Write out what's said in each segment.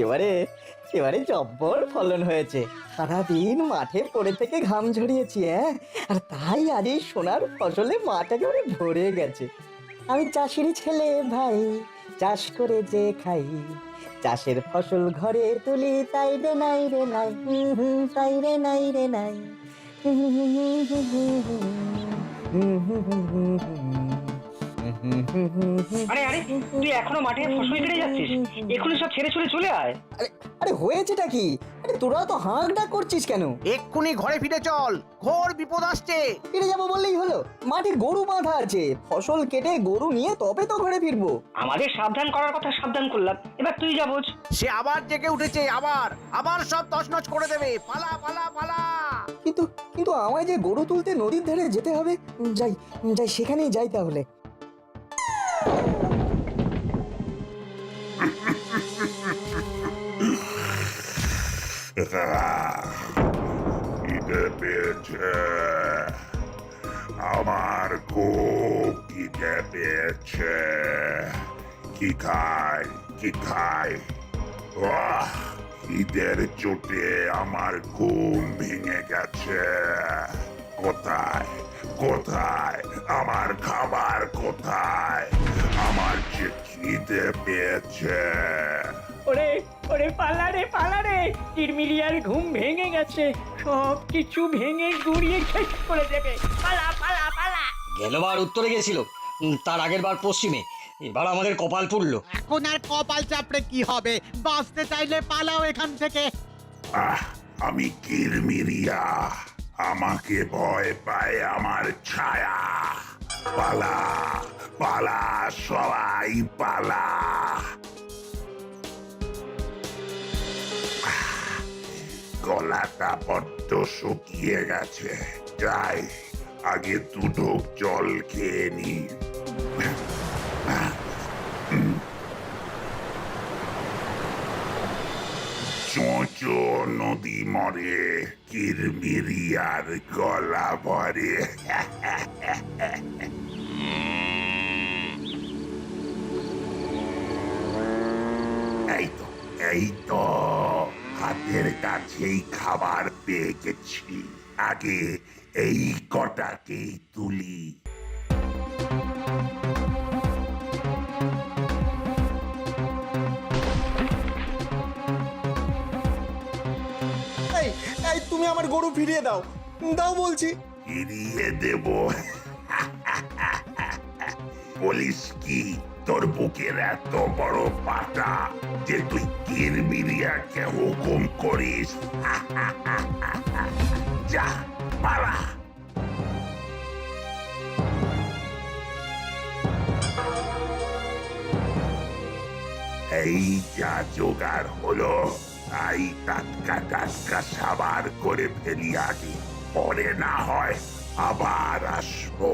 এবারে এবারে জব্বর ফলন হয়েছে। সারাদিন মাঠে পড়ে থেকে ঘাম ঝরিয়েছি, আর তাই আজ এই সোনার ফসলে মাঠ একেবারে ভরে গেছে। আমি চাষিরই ছেলে ভাই, চাষ করে যে খাই, চাষের ফসল ঘরে তুলি, তাই রে নাই রে নাই, তাই রে নাই রে নাই। আরে আরে, তুই এখনো মাঠে ফসল কেটে যাচ্ছিস? এখনই সব ছেড়ে ছুড়ে চলে আয়। আরে আরে হয়েছেটা কি? আরে তোরা তো হাঁক ডাক করছিস কেন? এক্ষুনি ঘরে ফিরে চল, ঘোর বিপদ আসছে। ফিরে যাবো বললেই হলো? মাঠে গরু বাঁধা আছে, ফসল কেটে গরু নিয়ে তবে তো ঘরে ফিরবো। আমাদের সাবধান করার কথা সাবধান করলাম, এবার তুই যা বোঝ। সে আবার জেগে উঠেছে, আবার আবার সব তছনছ করে দেবে। পালা পালা পালা। কিন্তু কিন্তু আমায় যে গরু তুলতে নদীর ধারে যেতে হবে। যাই যাই, সেখানেই যাই তাহলে। খিদে পেয়েছে, আমার খুব খিদে পেয়েছে। কি খাই কি খাই? খিদের চোটে আমার ঘুম ভেঙে গেছে। কোথায় কোথায় আমার খাবার? কোথায়? আমার যে খিদে পেয়েছে। ওরে ওরে, পালা রে, কিরমিরিয়ার ঘুম ভেঙে গেছে, সব কিছু ভেঙে গুড়িয়ে শেষ করে দেবে। পালা পালা পালা। গেলবার উত্তরে গেছিল, তার আগের বার পশ্চিমে। এবার আমাদের কপাল পুড়লো। এখন আর কপাল চাপড়ে কি হবে? বাঁচতে চাইলে পালাও এখান থেকে। আমি কিরমিরিয়া, আমাকে ভয় পায় আমার ছায়া। পালা পালা, সবাই পালা। গলাটা বড্ড শুকিয়ে গেছে, যাই আগে দু ঢোক জল খেয়ে নি। চোঁচো নদী মরে, কিরমিরিয়ার গলা ভরে। এই তো হাতের কাছেই খাবার পেয়ে গেছি, আগে এই কটাকেই তুলি। এই এই, তুমি আমার গরু ফিরিয়ে দাও, দাও বলছি। ফিরিয়ে দেব? বলিস কি, তোর বুকের এত বড় পাটা যে তুই কিরমিরিয়াকে হুকুম করিস? যা পালা। এই যা জোগাড় হলো, তাই টাটকা টাটকা সাবার করে ফেলি আগে, পরে না হয় আবার আসবো।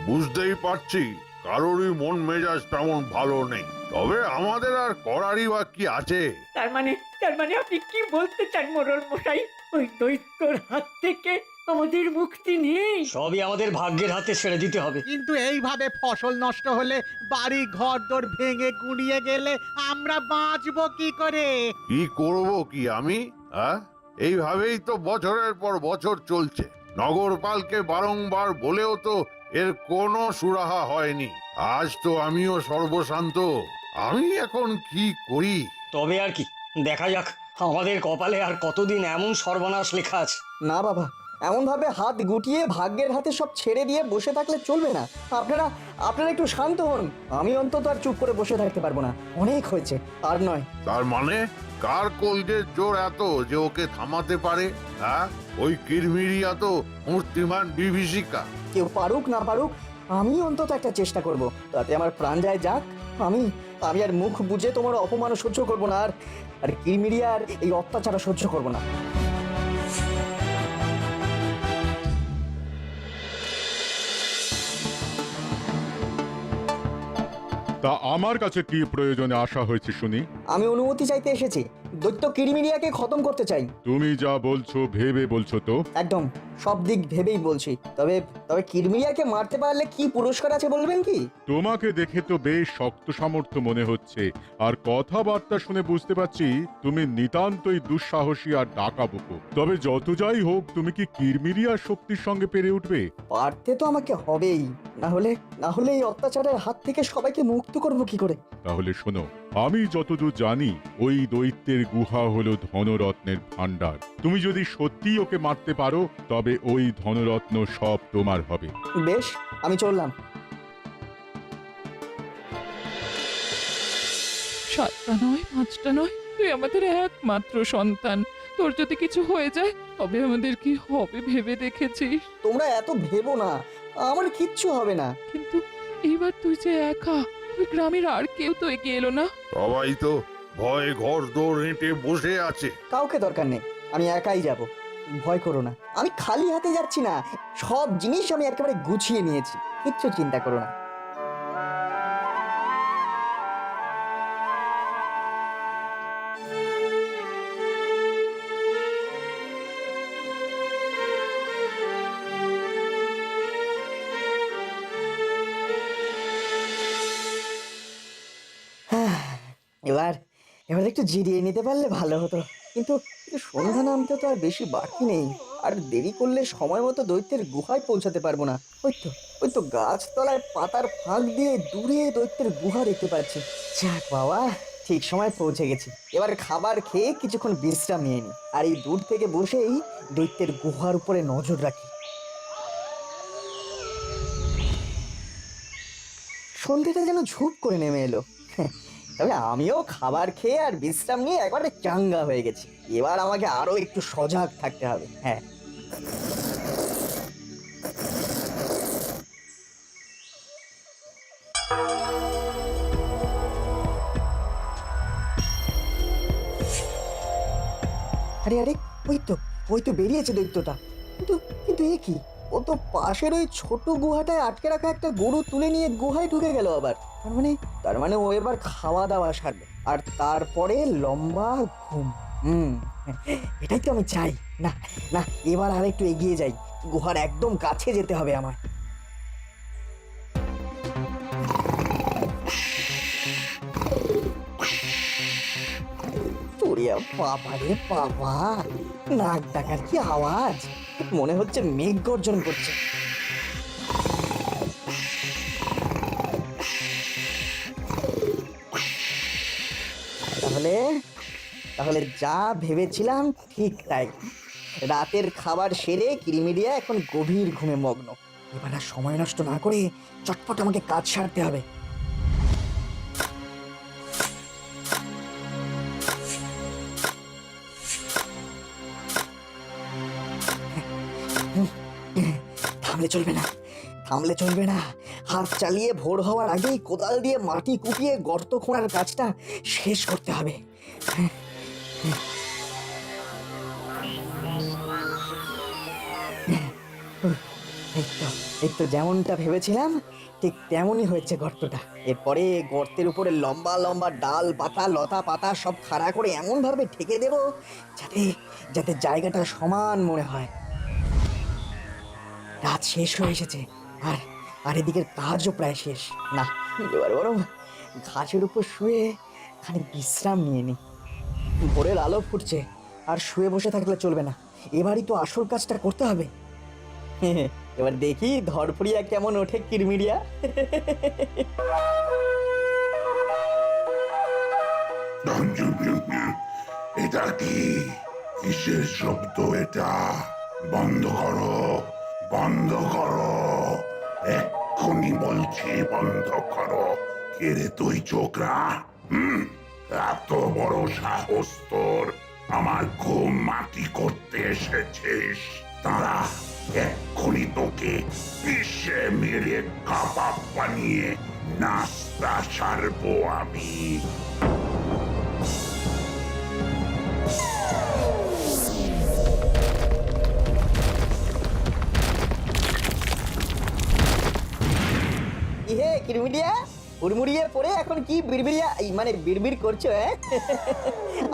বুঝতেই পারছি কারোরই মন মেজাজ তেমন ভালো নেই, তবে আমাদের আর করারই বা কি আছে? তার মানে আপনি কি বলতে চান মোড়ল মশাই? ওই দৈত্যর হাত থেকে আমাদের মুক্তি নেই? সবই আমাদের ভাগ্যের হাতে ছেড়ে দিতে হবে। কিন্তু এইভাবে ফসল নষ্ট হলে, বাড়ি ঘর দোর ভেঙে গুঁড়িয়ে গেলে আমরা বাঁচবো কি করে? কি করব কি আমি? এইভাবেই তো বছরের পর বছর চলছে। নগরপালকে বারংবার বলেও তো এর কোনো সুরাহা হয়নি। আজ তো আমিও সর্বশান্ত, আমি এখন কি করি? তবে আর কি, দেখা যাক আমাদের কপালে আর কতদিন এমন সর্বনাশ লেখা আছে। না বাবা, এমন ভাবে হাত গুটিয়ে ভাগ্যের হাতে সব ছেড়ে দিয়ে বসে থাকলে চলবে না। আপনারা আপনারা একটু শান্ত হন। আমি অন্তত আর চুপ করে বসে থাকতে পারবো না, অনেক হয়েছে, আর নয়। তার মানে কার কলজের জোর এত যে ওকে থামাতে পারে? ওই কিরমিরিয়া তো মূর্তিমান বিভীষিকা। কেউ পারুক না পারুক, আমি অন্তত একটা চেষ্টা করব, তাতে আমার প্রাণ যায় যাক। আমি আমি আর মুখ বুঝে তোমার অপমান সহ্য করবো না, আর কিরমিরিয়ার এই অত্যাচার সহ্য করবো না। তা আমার কাছে কি প্রয়োজনে আসা হয়েছে শুনি? আমি অনুমতি চাইতে এসেছি। দৈত্য কিরমিরিয়াকে খতম করতে চাই। তুমি যা বলছো ভেবে বলছো তো? একদম সব দিক ভেবেই বলছি। তবে তবে কিরমিরিয়াকে মারতে পারলে কি পুরস্কার আছে বলবেন কি? তোমাকে দেখে তো বেশ শক্ত সামর্থ্য মনে হচ্ছে, আর কথাবার্তা শুনে বুঝতে পারছি তুমি নিতান্তই দুঃসাহসী আর ডাকাবুকো। তবে যত যাই হোক, তুমি কি কিরমিরিয়ার শক্তির সঙ্গে পেরে উঠবে? পারতে তো আমাকে হবেই, না হলে এই অত্যাচারের হাত থেকে সবাইকে মুক্ত করব কি করে? তাহলে শোনো, আমি যতদূর জানি ওই দৈত্যের গুহা হলো ধনরত্নের ভাণ্ডার। তুমি যদি সত্যিই ওকে মারতে পারো, তবে ওই ধনরত্ন সব তোমার হবে। বেশ, আমি চললাম। 7টা নয় 5টা নয়, তুই আমাদের একমাত্র সন্তান। তোর যদি কিছু হয়ে যায় তবে আমাদের কি হবে ভেবে দেখেছিস? তোমরা এত ভেবো না, আমার কিচ্ছু হবে না। কিন্তু এইবার তুই যে একা, ওই গ্রামের আর কেউ তো এগিয়ে এলো না। সবাই তো ভয়ে ঘর দৌড় হেঁটে বসে আছে। কাউকে দরকার নেই, আমি একাই যাব। ভয় করো না, আমি খালি হাতে যাচ্ছি না। সব জিনিস আমি একেবারে গুছিয়ে নিয়েছি, কিচ্ছু চিন্তা করো না। এবার এবার একটু জিরিয়ে নিতে পারলে ভালো হতো, কিন্তু সন্ধ্যা নামতে তো আর বেশি বাকি নেই। আর দেরি করলে সময় মতো দৈত্যের গুহায় পৌঁছাতে পারবো না। ওই তো গাছতলায় পাতার ফাঁক দিয়ে দূরে দৈত্যের গুহা দেখতে পাচ্ছি। যাক বাবা, ঠিক সময় পৌঁছে গেছি। এবার খাবার খেয়ে কিছুক্ষণ বিশ্রাম নিয়ে নি, আর এই দূর থেকে বসেই দৈত্যের গুহার উপরে নজর রাখি। সন্ধ্যেটা যেন ঝুপ করে নেমে এলো। তবে আমিও খাবার খেয়ে আর বিশ্রাম নিয়ে একবারে চাঙ্গা হয়ে গেছি। এবার আমাকে আরো একটু সজাগ থাকতে হবে। হ্যাঁ, আরে আরে, ওই তো বেরিয়েছে দৈত্যটা। কিন্তু কিন্তু এ কি? ও তো পাশের ওই ছোট গুহাটায় আটকে রাখা একটা গরু তুলে নিয়ে গুহায় ঢুকে গেল আবার। তার মানে ও এবার খাওয়া দাওয়া সারবে, আর তারপরে লম্বা ঘুম। এটাই তো আমি চাই। না না, এবার আর একটু এগিয়ে যাই, গুহার একদম কাছে যেতে হবে আমার। বাবা রে বাবা, নাক ডাকার কি আওয়াজ! মনে হচ্ছে মেঘ গর্জন করছে। তাহলে যা ভেবেছিলাম ঠিক তাই। রাতের খাবার সেরে কিরমিরিয়া এখন গভীর ঘুমে মগ্ন। এবার আর সময় নষ্ট না করে চটপট আমাকে কাজ সারতে হবে। থামলে চলবে না। হাত চালিয়ে ভোর হওয়ার আগেই কোদাল দিয়ে মাটি কুপিয়ে গর্ত খোঁড়ার কাজটা শেষ করতে হবে। এই তো যেমনটা ভেবেছিলাম ঠিক তেমনই হয়েছে গর্তটা। এরপরে গর্তের উপরে লম্বা লম্বা ডাল পাতা লতা পাতা সব খাড়া করে এমন ভাবে ঠেকে দেব যাতে জায়গাটা সমান মনে হয়। রাত শেষ হয়ে এসেছে, আর এদিকের কাজও প্রায় শেষ। না, এবার বরং ঘাসের উপর শুয়ে খানিক বিশ্রাম নিয়ে নি। ভোরের আলো ফুটছে, আর শুয়ে বসে থাকলে চলবে না। এবারই তো আসল কাজটা করতে হবে। এবার দেখি ধরফড়িয়া কেমন ওঠে কিরমিরিয়া। এটা কি? কিসের শব্দ এটা? বন্ধ করো, বন্ধ করো, এক্ষুনি বলছি বন্ধ করো। কে রে তুই, ছোকরা? এত বড় সাহস তোর, আমার ঘুম মাটি করতে এসেছিস? তারা এক্ষুনি তোকে পিষে মেরে কাবাব বানিয়ে নাস্তা সারবো আমি। ইহে কিরমিরিয়া, হুড়মুড়িয়ে পড়ে এখন কি বিড়বিড়িয়া মানে বিড়বিড় করছো হ্যাঁ?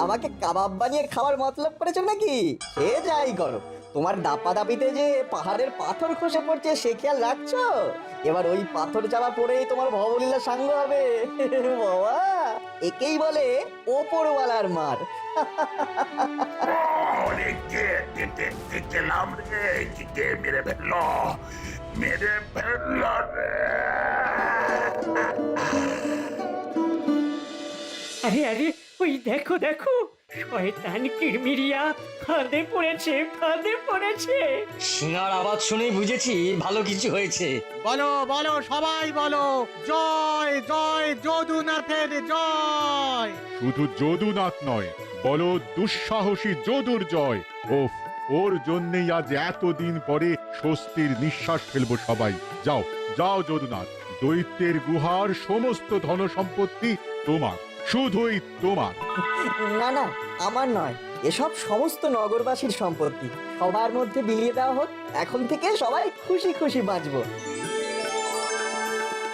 আমাকে কাবাব বানিয়ে খাওয়ার মতলব করেছো নাকি? সে যাই করো, তোমার দাপাদাপিতে যে পাহাড়ের পাথর খসে পড়ছে সে খেয়াল রাখছো? এবার ওই পাথর চাপা পড়েই তোমার ভবলীলা সাঙ্গ হবে। বাবা, একেই বলে ওপরওয়ালার মার। ওরে গেলাম রে, কে মেরে ফেললো, মেরে ফেললো রে। আরে আরে ওই দেখো দেখো, শয়তান কিরমিরিয়া ফাঁদে পড়েছে, ফাঁদে পড়েছে। সিনার আওয়াজ শুনেই বুঝেছি ভালো কিছু হয়েছে। বলো বলো সবাই বলো, জয় জয় যদুনাথের জয়। শুধু যদুনাথ নয়, বলো দুঃসাহসী যদুর জয়। ওফ, ওর জন্যেই আজ এতদিন পরে স্বস্তির নিঃশ্বাস ফেলবো সবাই। যাও যাও যদুনাথ, দৈত্যের গুহার সমস্ত ধন সম্পত্তি তোমার, শুধুই তোমার। না না, আমার নয়, এসব সমস্ত নগরবাসীর সম্পত্তি। সবার মধ্যে বিলিয়ে দেওয়া হোক, এখন থেকে সবাই খুশি খুশি বাঁচবো।